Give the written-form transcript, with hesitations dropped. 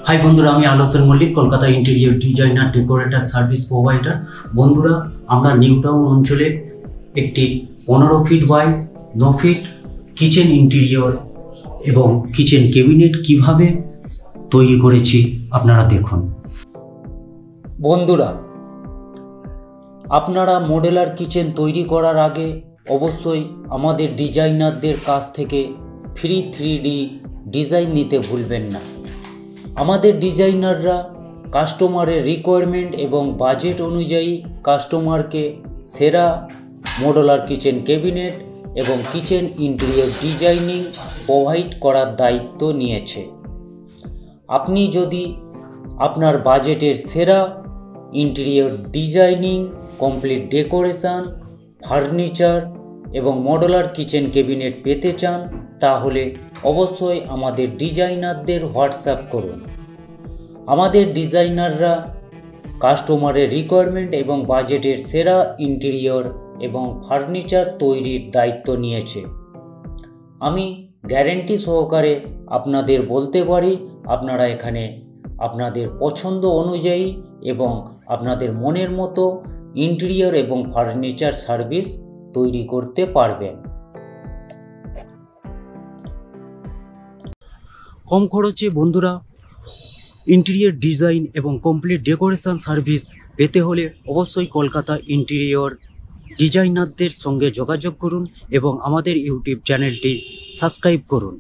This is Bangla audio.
হাই বন্ধুরা, আমি Alochan Mallick, Kolkata interior designer decorator service provider. বন্ধুরা, আমরা নিউ টাউন অঞ্চলে একটি 15 feet by 9 feet kitchen interior এবং কিচেন ক্যাবিনেট কিভাবে তৈরি করেছি আপনারা দেখুন। বন্ধুরা, আপনারা মডেলার কিচেন তৈরি করার আগে অবশ্যই আমাদের ডিজাইনারদের কাছ থেকে ফ্রি 3D ডিজাইন নিতে ভুলবেন না। আমাদের ডিজাইনাররা কাস্টমারের রিকোয়ারমেন্ট এবং বাজেট অনুযায়ী কাস্টমারকে সেরা মডুলার কিচেন ক্যাবিনেট এবং কিচেন ইন্টেরিয়র ডিজাইনিং প্রোভাইড করার দায়িত্ব নিয়েছে। আপনি যদি আপনার বাজেটের সেরা interior designing, complete decoration, furniture এবং মডুলার কিচেন ক্যাবিনেট পেতে চান, তাহলে অবশ্যই আমাদের ডিজাইনারদের হোয়াটসঅ্যাপ করুন। আমাদের ডিজাইনাররা কাস্টমারের রিকোয়ারমেন্ট এবং বাজেটের সেরা ইন্টেরিয়র এবং ফার্নিচার তৈরির দায়িত্ব নিয়েছে। আমি গ্যারেন্টি সহকারে আপনাদের বলতে পারি, আপনারা এখানে আপনাদের পছন্দ অনুযায়ী এবং আপনাদের মনের মতো ইন্টেরিয়র এবং ফার্নিচার সার্ভিস তৈরি করতে পারবেন। কম খরচে বন্ধুরা ইন্টেরিয়র ডিজাইন এবং কমপ্লিট ডেকোরেশন সার্ভিস পেতে হলে অবশ্যই কলকাতা ইন্টেরিয়র ডিজাইনারদের সঙ্গে যোগাযোগ করুন এবং আমাদের ইউটিউব চ্যানেলটি সাবস্ক্রাইব করুন।